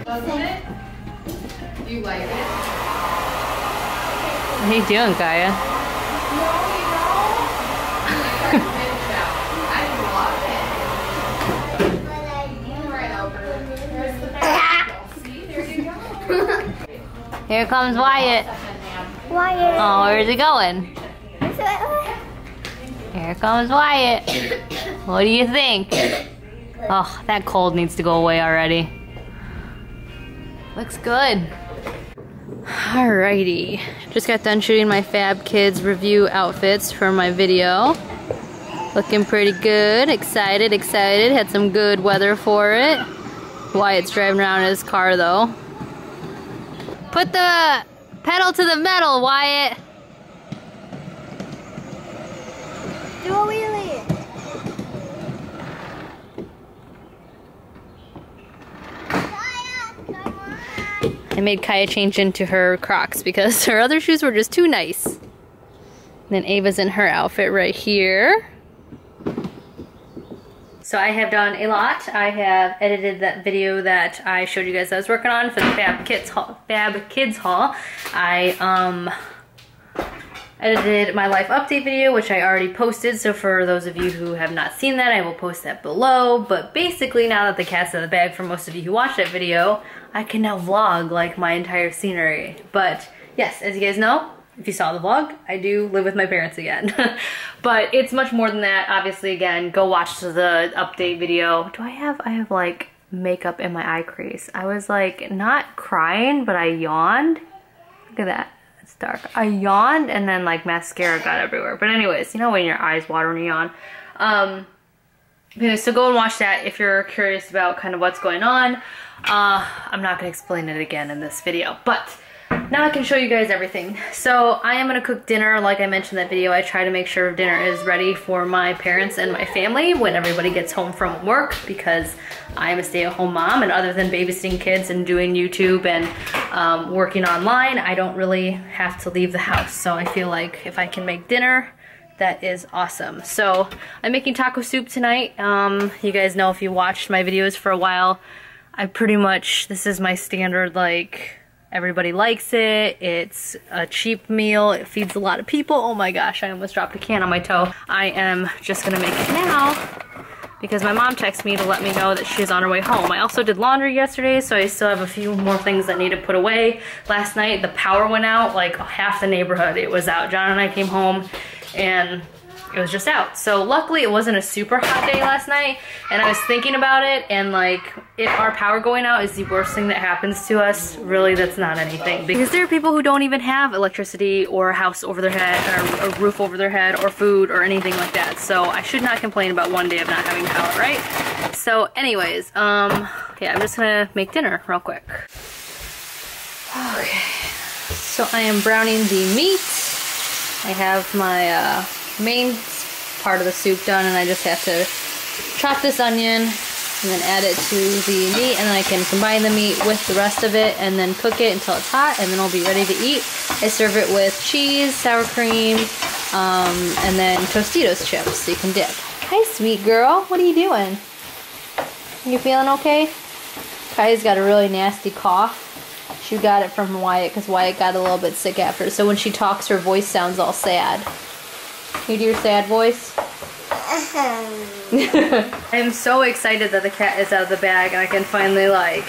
Doesn't it? Do you like it? What are you doing, Kaya? Here comes Wyatt. Wyatt. Oh, where's he going? Here comes Wyatt. What do you think? Oh, that cold needs to go away already. Looks good. Alrighty. Just got done shooting my Fab Kids review outfits for my video. Looking pretty good. Excited, excited. Had some good weather for it. Wyatt's driving around in his car though. Put the pedal to the metal, Wyatt. Do a wheelie. I made Kaya change into her Crocs because her other shoes were just too nice. And then Ava's in her outfit right here. So I have done a lot. I have edited that video that I showed you guys I was working on for the Fab Kids haul. I edited my life update video, which I already posted, so for those of you who have not seen that, I will post that below. But basically, now that the cat's out of the bag, for most of you who watched that video, I can now vlog like my entire scenery. But yes, as you guys know, if you saw the vlog, I do live with my parents again. But it's much more than that. Obviously, again, go watch the update video. I have like makeup in my eye crease. I was like not crying, but I yawned. Look at that. It's dark. I yawned and then like mascara got everywhere. But anyways, you know when your eyes water when you yawn. Anyway, so go and watch that if you're curious about kind of what's going on. I'm not gonna explain it again in this video, but now I can show you guys everything. So I am gonna cook dinner. Like I mentioned in that video, I try to make sure dinner is ready for my parents and my family when everybody gets home from work, because I am a stay-at-home mom, and other than babysitting kids and doing YouTube and working online, I don't really have to leave the house. So I feel like if I can make dinner, that is awesome. So I'm making taco soup tonight. You guys know if you watched my videos for a while, this is my standard, like, everybody likes it. It's a cheap meal. It feeds a lot of people. Oh my gosh, I almost dropped a can on my toe. I am just gonna make it now because my mom texted me to let me know that she's on her way home. I also did laundry yesterday, so I still have a few more things that need to put away. Last night, the power went out, like half the neighborhood, it was out. John and I came home and it was just out. So luckily it wasn't a super hot day last night, and I was thinking about it, and like, if our power going out is the worst thing that happens to us, really that's not anything. Because there are people who don't even have electricity or a house over their head, or a roof over their head, or food, or anything like that. So I should not complain about one day of not having power, right? So anyways, okay, I'm just gonna make dinner real quick. Okay, so I am browning the meat. I have my main part of the soup done, and I just have to chop this onion and then add it to the meat, and then I can combine the meat with the rest of it and then cook it until it's hot, and then it'll be ready to eat. I serve it with cheese, sour cream, and then Tostitos chips so you can dip. Hi, sweet girl. What are you doing? You feeling okay? Kaya's got a really nasty cough. She got it from Wyatt because Wyatt got a little bit sick after, so when she talks, her voice sounds all sad. You do your sad voice? I'm so excited that the cat is out of the bag and I can finally like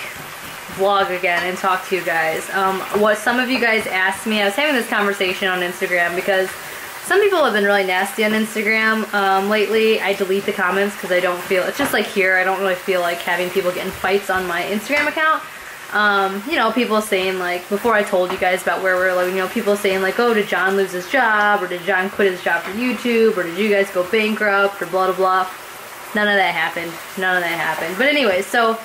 vlog again and talk to you guys. What some of you guys asked me, I was having this conversation on Instagram because some people have been really nasty on Instagram lately. I delete the comments because I don't feel, it's just like here, I don't really feel like having people get in fights on my Instagram account. You know, people saying like, before I told you guys about where we're living, you know, people saying like, oh, did John lose his job, or did John quit his job for YouTube, or did you guys go bankrupt, or blah blah blah. None of that happened. None of that happened. But anyway, so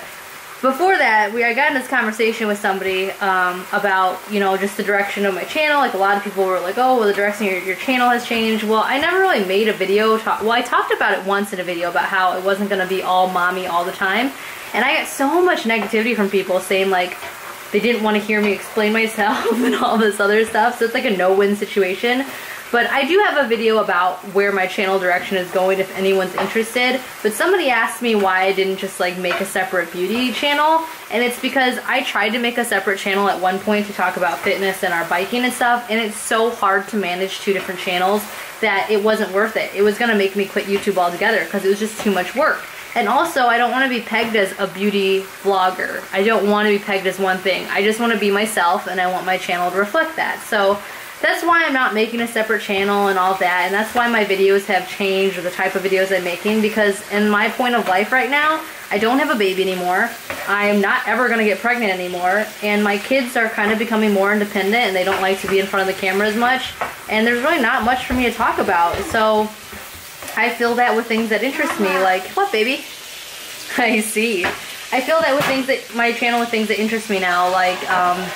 before that, I got in this conversation with somebody about, you know, just the direction of my channel. Like, a lot of people were like, oh, well, the direction of your channel has changed. Well, I never really made a video. Well, I talked about it once in a video about how it wasn't going to be all mommy all the time. And I got so much negativity from people saying, like, they didn't want to hear me explain myself and all this other stuff. So it's like a no-win situation. But I do have a video about where my channel direction is going if anyone's interested. But somebody asked me why I didn't just like make a separate beauty channel. And it's because I tried to make a separate channel at one point to talk about fitness and our biking and stuff. And it's so hard to manage 2 different channels that it wasn't worth it. It was gonna make me quit YouTube altogether because it was just too much work. And also, I don't want to be pegged as a beauty vlogger. I don't want to be pegged as one thing. I just want to be myself, and I want my channel to reflect that. So that's why I'm not making a separate channel and all that, and that's why my videos have changed, or the type of videos I'm making, because in my point of life right now, I don't have a baby anymore. I'm not ever going to get pregnant anymore, and my kids are kind of becoming more independent, and they don't like to be in front of the camera as much, and there's really not much for me to talk about. So I feel that with things that interest me, like, what, baby? I see. I feel that with things that, my channel with things that interest me now, like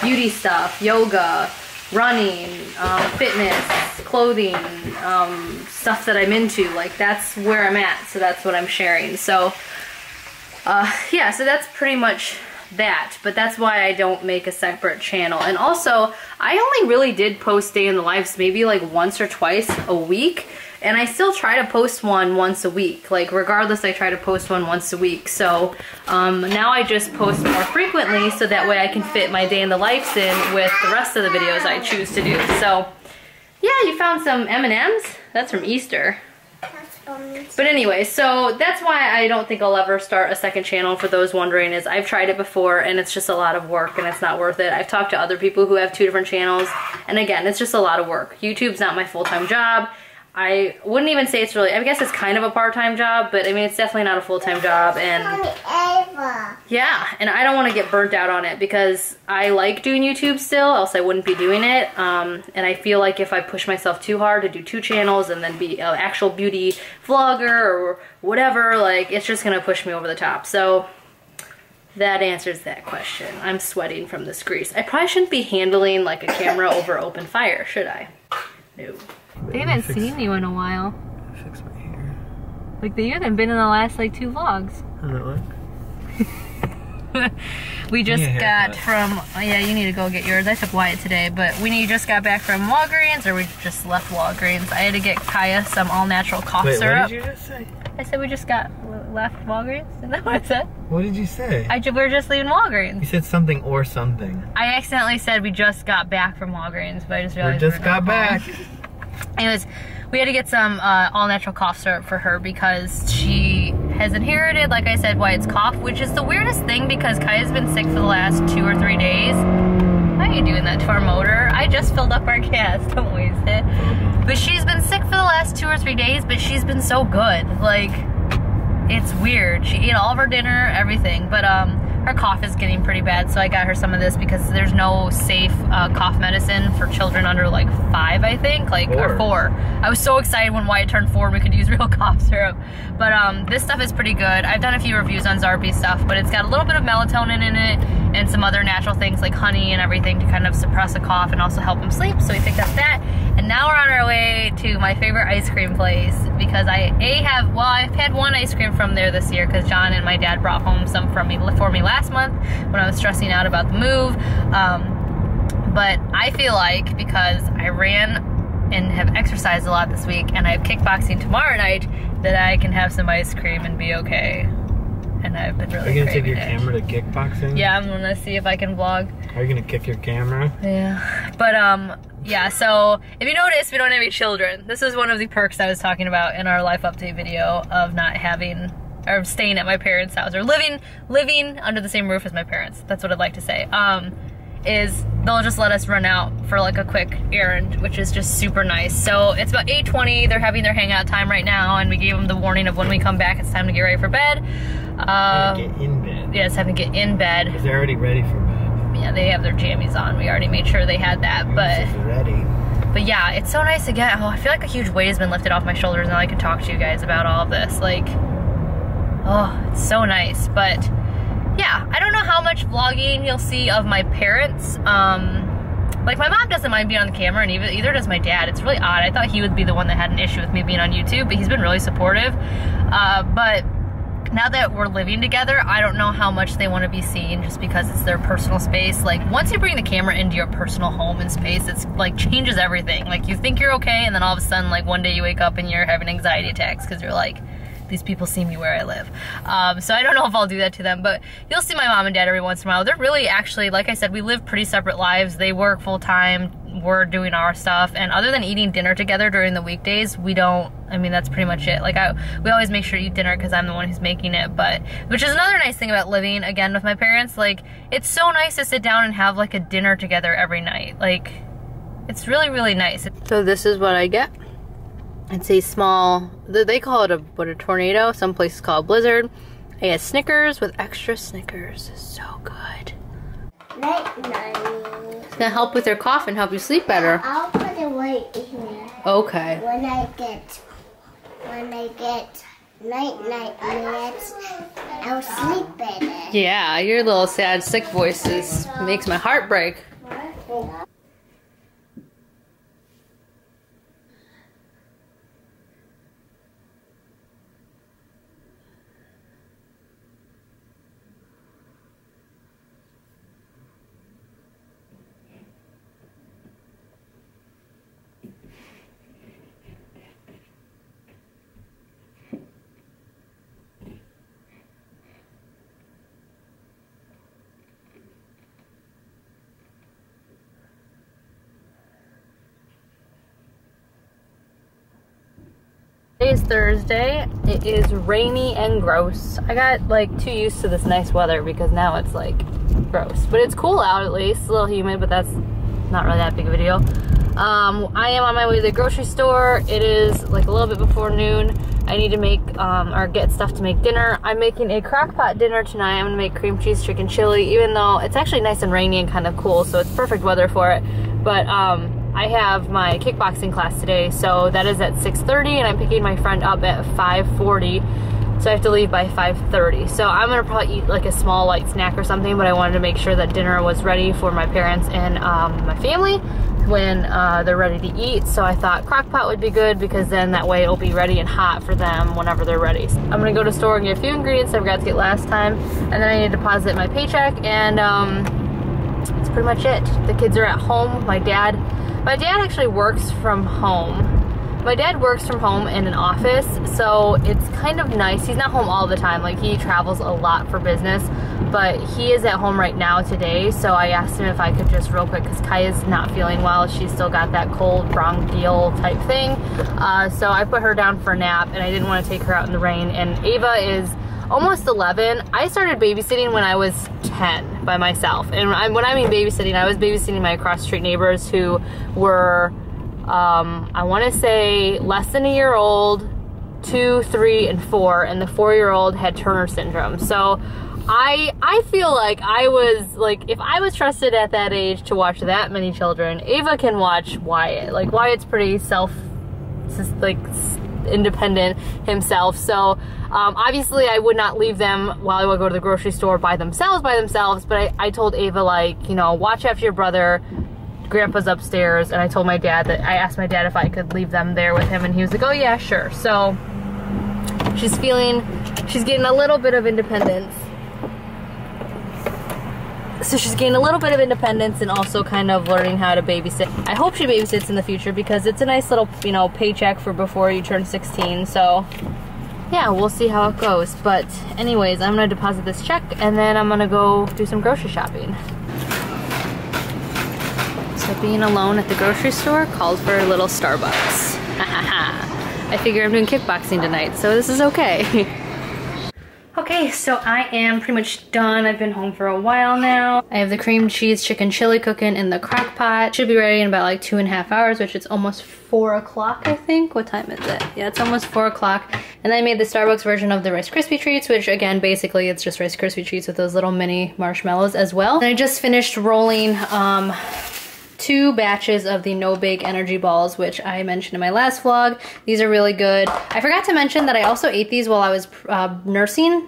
beauty stuff, yoga, running, fitness, clothing, stuff that I'm into, like, that's where I'm at, so that's what I'm sharing. So, yeah, so that's pretty much that, but that's why I don't make a separate channel. And also, I only really did post day in the lives maybe like once or twice a week, and I still try to post one once a week. Like, regardless, I try to post one once a week. So now I just post more frequently so that way I can fit my day in the lives in with the rest of the videos I choose to do. So yeah, you found some M&Ms? That's from Easter. But anyway, so that's why I don't think I'll ever start a second channel. For those wondering, is I've tried it before and it's just a lot of work and it's not worth it. I've talked to other people who have 2 different channels, and again, it's just a lot of work. YouTube's not my full-time job. I wouldn't even say it's really, I guess it's kind of a part-time job, but I mean, it's definitely not a full-time job, and yeah, and I don't want to get burnt out on it because I like doing YouTube still, else I wouldn't be doing it, and I feel like if I push myself too hard to do 2 channels and then be an actual beauty vlogger or whatever, like, it's just gonna push me over the top. So that answers that question. I'm sweating from this grease. I probably shouldn't be handling like a camera over open fire, should I? No. They haven't seen you in a while. Fix my hair. Like, you haven't been in the last like 2 vlogs. How's it look? We just got from, oh yeah, you need to go get yours. I took Wyatt today, but we just got back from Walgreens, or we just left Walgreens. I had to get Kaya some all-natural cough syrup. What did you just say? I said we just left Walgreens. Isn't that what I said? What did you say? We were just leaving Walgreens. You said something or something. I accidentally said we just got back from Walgreens, but I just realized we just got back. Anyways, we had to get some all-natural cough syrup for her because she has inherited, like I said, Wyatt's cough, which is the weirdest thing because Kaya's been sick for the last 2 or 3 days. Why are you doing that to our motor? I just filled up our gas, don't waste it. But she's been sick for the last 2 or 3 days, but she's been so good. Like, it's weird. She ate all of her dinner, everything, but her cough is getting pretty bad, so I got her some of this because there's no safe cough medicine for children under like 5, I think, like, or 4. I was so excited when Wyatt turned 4 and we could use real cough syrup. But this stuff is pretty good. I've done a few reviews on Zarpy stuff, but it's got a little bit of melatonin in it and some other natural things like honey and everything to kind of suppress a cough and also help him sleep, so we picked up that. And now we're on our way to my favorite ice cream place because I've had 1 ice cream from there this year because John and my dad brought home some for me last month when I was stressing out about the move. But I feel like because I ran and have exercised a lot this week and I have kickboxing tomorrow night, that I can have some ice cream and be okay. And I've been really Are you gonna take your it. camera to kickboxing? Yeah, I'm gonna see if I can vlog. Are you gonna kick your camera? Yeah, but yeah, so if you notice, we don't have any children. This is one of the perks I was talking about in our life update video of not having, or staying at my parents' house, or living under the same roof as my parents. That's what I'd like to say. Is they'll just let us run out for like a quick errand, which is just super nice. So it's about 8:20, they're having their hangout time right now, and we gave them the warning of when we come back, it's time to get ready for bed. Get in bed. Yeah, it's time to get in bed. Because they're already ready for bed. Yeah, they have their jammies on. We already made sure they had that, but yeah, it's so nice to get. Oh, I feel like a huge weight has been lifted off my shoulders, and now I can talk to you guys about all of this. Like, oh, it's so nice. But yeah, I don't know how much vlogging you'll see of my parents. Like, my mom doesn't mind being on the camera, and either does my dad. It's really odd. I thought he would be the one that had an issue with me being on YouTube, but he's been really supportive. But like, now that we're living together, I don't know how much they want to be seen just because it's their personal space. Like, once you bring the camera into your personal home and space, it's like changes everything. Like, you think you're okay, and then all of a sudden, like, one day you wake up and you're having anxiety attacks because you're like, these people see me where I live. So I don't know if I'll do that to them, but you'll see my mom and dad every once in a while. They're really actually, like I said, we live pretty separate lives. They work full time, we're doing our stuff, and other than eating dinner together during the weekdays, we don't, I mean, that's pretty much it. Like, we always make sure to eat dinner because I'm the one who's making it, but, which is another nice thing about living, again, with my parents. Like, it's so nice to sit down and have, like, a dinner together every night. Like, it's really, really nice. So this is what I get. It's a small, they call it a tornado. Some places call it blizzard. I get Snickers with extra Snickers. So good. Night, night. It's gonna help with your cough and help you sleep better. I'll put it right here. Okay. When I get night meds, I'll sleep better. Yeah, your little sad, sick voice makes my heart break. Today is Thursday. It is rainy and gross. I got like too used to this nice weather because now it's like gross. But it's cool out at least. It's a little humid, but that's not really that big of a deal. I am on my way to the grocery store. It is like a little bit before noon. I need to make or get stuff to make dinner. I'm making a crock pot dinner tonight. I'm gonna make cream cheese chicken chili, even though it's actually nice and rainy and kind of cool, so it's perfect weather for it. But I have my kickboxing class today, so that is at 6:30, and I'm picking my friend up at 5:40, so I have to leave by 5:30. So I'm gonna probably eat like a small light snack or something, but I wanted to make sure that dinner was ready for my parents and my family when they're ready to eat. So I thought crock pot would be good because then that way it'll be ready and hot for them whenever they're ready. So I'm gonna go to the store and get a few ingredients I forgot to get last time, and then I need to deposit my paycheck, and that's pretty much it. The kids are at home. My dad actually works from home. My dad works from home in an office, so it's kind of nice. He's not home all the time. Like, he travels a lot for business, but he is at home right now today, so I asked him if I could just real quick, because Kaya's not feeling well. She's still got that cold bronchial type thing. So I put her down for a nap, and I didn't want to take her out in the rain. And Ava is almost 11. I started babysitting when I was 10 by myself. And when I mean babysitting, I was babysitting my cross street neighbors who were, I want to say less than a year old, 2, 3, and 4, and the 4-year-old had Turner syndrome. So I feel like I was, like, if I was trusted at that age to watch that many children, Ava can watch Wyatt. Like, Wyatt's pretty independent himself, so obviously I would not leave them while I would go to the grocery store by themselves, but I told Ava, like, you know, watch after your brother. Grandpa's upstairs, and I told my dad that I asked my dad if I could leave them there with him, and he was like, oh yeah, sure. So she's getting a little bit of independence. So she's getting a little bit of independence and also kind of learning how to babysit. I hope she babysits in the future because it's a nice little, you know, paycheck for before you turn 16. So yeah, we'll see how it goes. But anyways, I'm gonna deposit this check and then I'm gonna go do some grocery shopping. So being alone at the grocery store called for a little Starbucks. I figure I'm doing kickboxing tonight, so this is okay. Okay, so I am pretty much done. I've been home for a while now. I have the cream cheese chicken chili cooking in the crock pot. Should be ready in about like 2.5 hours, which it's almost 4 o'clock, I think. What time is it? Yeah, it's almost 4 o'clock. And I made the Starbucks version of the Rice Krispie treats, which again, basically it's just Rice Krispie treats with those little mini marshmallows as well. And I just finished rolling 2 batches of the No Bake energy balls, which I mentioned in my last vlog. These are really good. I forgot to mention that I also ate these while I was nursing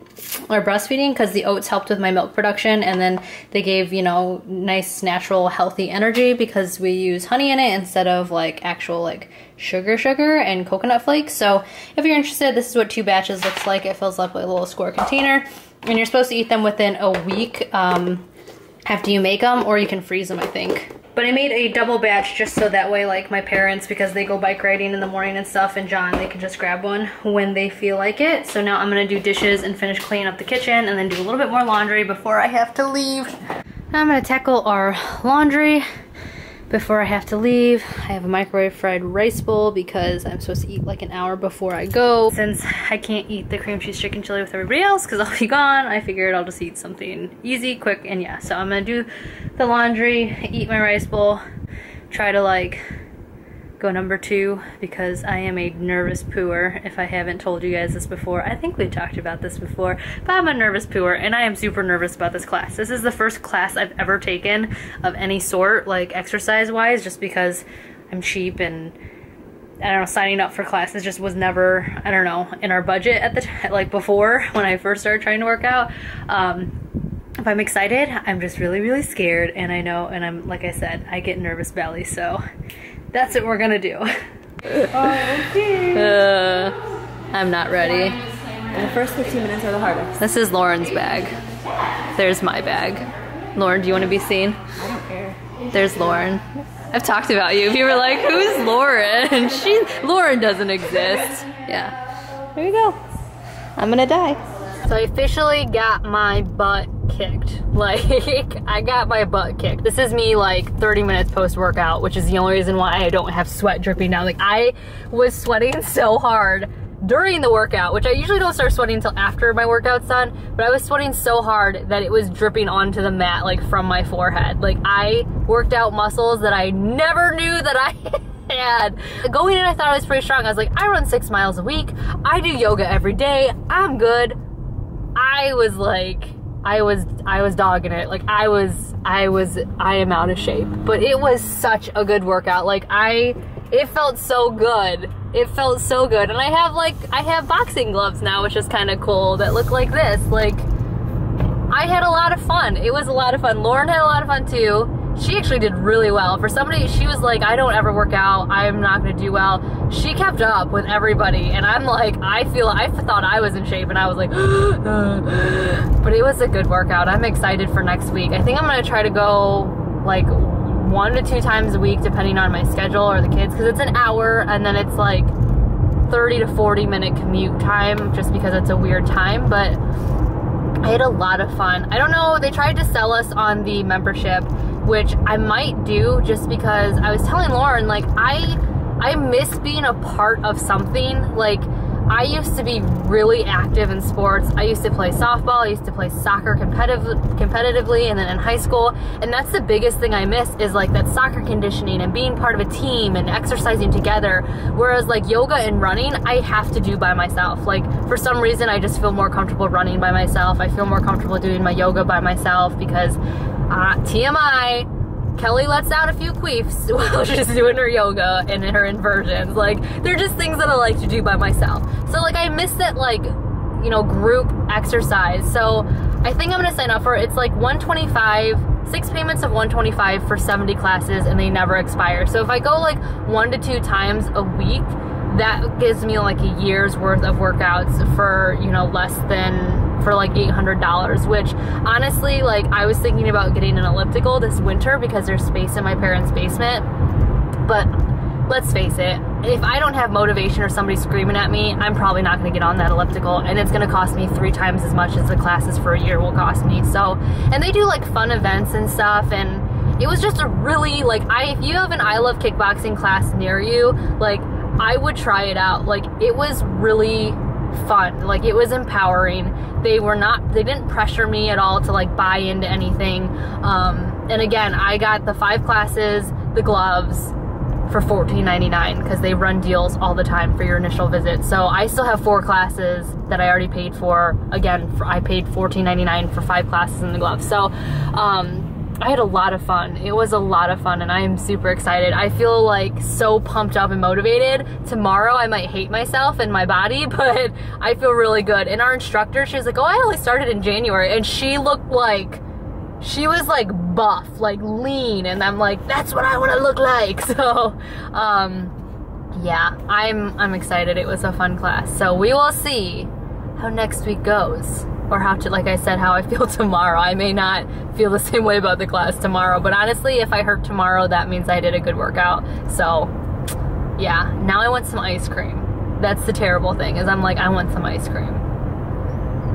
or breastfeeding, because the oats helped with my milk production, and then they gave, you know, nice natural healthy energy because we use honey in it instead of like actual like sugar and coconut flakes. So if you're interested, this is what 2 batches looks like. It fills up like a little square container, and you're supposed to eat them within a week after you make them, or you can freeze them, I think. But I made a double batch just so that way, like, my parents, because they go bike riding in the morning and stuff, and John, they can just grab one when they feel like it. So now I'm gonna do dishes and finish cleaning up the kitchen, and then do a little bit more laundry before I have to leave. Now I'm gonna tackle our laundry before I have to leave. I have a microwave fried rice bowl because I'm supposed to eat like an hour before I go. Since I can't eat the cream cheese chicken chili with everybody else because I'll be gone, I figured I'll just eat something easy, quick, and yeah. So I'm gonna do the laundry, eat my rice bowl, try to like go number 2 because I am a nervous pooer. If I haven't told you guys this before, I think we've talked about this before, but I'm a nervous pooer and I am super nervous about this class. This is the first class I've ever taken of any sort, like exercise wise, just because I'm cheap and I don't know, signing up for classes just was never, I don't know, in our budget at the time, like before when I first started trying to work out. If I'm excited, I'm just really, really scared, and I know, and I'm, like I said, I get nervous belly, so that's what we're gonna do. Okay. I'm not ready. And the first 15 minutes are the hardest. This is Lauren's bag. There's my bag. Lauren, do you want to be seen? I don't care. There's Lauren. I've talked about you. People were like, who's Lauren? Lauren doesn't exist. Yeah. Here we go. I'm gonna die. So I officially got my butt kicked. Like, I got my butt kicked. This is me like 30 minutes post-workout, which is the only reason why I don't have sweat dripping down. Like, I was sweating so hard during the workout, which I usually don't start sweating until after my workout's done, but I was sweating so hard that it was dripping onto the mat, like from my forehead. Like, I worked out muscles that I never knew that I had. Going in, I thought I was pretty strong. I was like, I run 6 miles a week. I do yoga every day. I'm good. I was like, I was dogging it. Like, I am out of shape. But it was such a good workout. Like, it felt so good. It felt so good. And I have boxing gloves now, which is kind of cool, that look like this. Like, I had a lot of fun. It was a lot of fun. Lauren had a lot of fun too. She actually did really well. For somebody, she was like, I don't ever work out. I'm not gonna do well. She kept up with everybody. And I'm like, I thought I was in shape, and I was like, but it was a good workout. I'm excited for next week. I think I'm gonna try to go like 1 to 2 times a week, depending on my schedule or the kids, because it's an hour and then it's like 30 to 40 minute commute time, just because it's a weird time. But I had a lot of fun. I don't know, they tried to sell us on the membership, which I might do, just because I was telling Lauren, like, I miss being a part of something. Like, I used to be really active in sports. I used to play softball, I used to play soccer competitively, and then in high school, and that's the biggest thing I miss, is like that soccer conditioning and being part of a team and exercising together. Whereas like yoga and running, I have to do by myself. Like, for some reason, I just feel more comfortable running by myself. I feel more comfortable doing my yoga by myself because TMI, Kelli lets out a few queefs while she's doing her yoga and her inversions. Like, they're just things that I like to do by myself. So like, I miss that, like, you know, group exercise. So I think I'm gonna sign up for it. It's like $125, 6 payments of $125 for 70 classes, and they never expire. So if I go like 1 to 2 times a week, that gives me like a year's worth of workouts for, you know, less than, for like $800, which honestly, like, I was thinking about getting an elliptical this winter because there's space in my parents' basement. But let's face it, if I don't have motivation or somebody screaming at me, I'm probably not gonna get on that elliptical, and it's gonna cost me 3 times as much as the classes for a year will cost me. So, and they do like fun events and stuff, and it was just a really, like, if you have an I Love Kickboxing class near you, like, I would try it out. Like, it was really fun. Like, it was empowering. They didn't pressure me at all to like buy into anything. And again, I got the 5 classes, the gloves, for $14.99 because they run deals all the time for your initial visit. So I still have 4 classes that I already paid for. Again, I paid $14.99 for 5 classes and the gloves. So I had a lot of fun. It was a lot of fun and I am super excited. I feel like so pumped up and motivated. Tomorrow I might hate myself and my body, but I feel really good. And our instructor, she was like, oh, I only started in January, and she looked like, she was like buff, like lean, and I'm like, that's what I want to look like. So, yeah, I'm excited. It was a fun class. So we will see how next week goes. Or how to, like I said, how I feel tomorrow. I may not feel the same way about the class tomorrow, but honestly, if I hurt tomorrow, that means I did a good workout. So, yeah, now I want some ice cream. That's the terrible thing, is I'm like, I want some ice cream.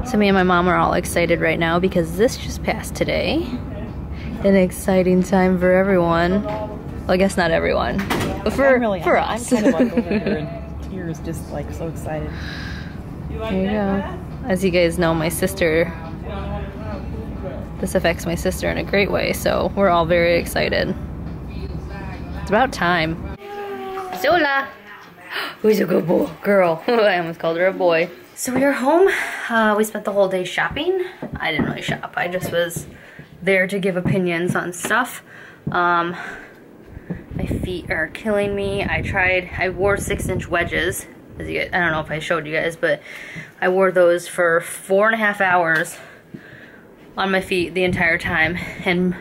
So me and my mom are all excited right now because this just passed today. An exciting time for everyone. Well, I guess not everyone, but for us. I'm kind of like over here in tears, just like so excited. There you go. As you guys know, my sister, this affects my sister in a great way, so we're all very excited. It's about time. Zola! Who's a good boy? Girl. I almost called her a boy. So we are home. We spent the whole day shopping. I didn't really shop. I just was there to give opinions on stuff. My feet are killing me. I wore 6-inch wedges. As you guys, I don't know if I showed you guys, but I wore those for 4.5 hours on my feet the entire time. And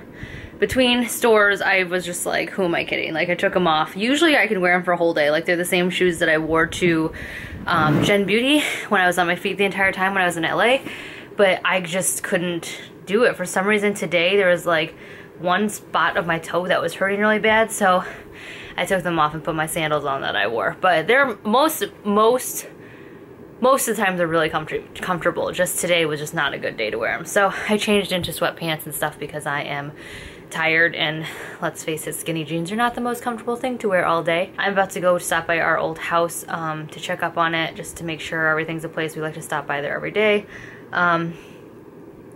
between stores, I was just like, who am I kidding? Like, I took them off. Usually I can wear them for a whole day. Like, they're the same shoes that I wore to Gen Beauty when I was on my feet the entire time when I was in LA. But I just couldn't do it. For some reason today, there was like one spot of my toe that was hurting really bad. So I took them off and put my sandals on that I wore. But they're most of the time they're really comfortable. Just today was just not a good day to wear them. So I changed into sweatpants and stuff because I am tired, and let's face it, skinny jeans are not the most comfortable thing to wear all day. I'm about to go stop by our old house to check up on it, just to make sure everything's in place. We like to stop by there every day. And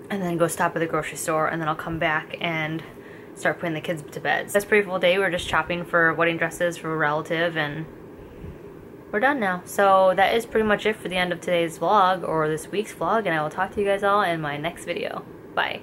then go stop at the grocery store, and then I'll come back and start putting the kids to bed. That's a pretty full day. We're just shopping for wedding dresses for a relative, and we're done now. So that is pretty much it for the end of today's vlog, or this week's vlog, and I will talk to you guys all in my next video. Bye.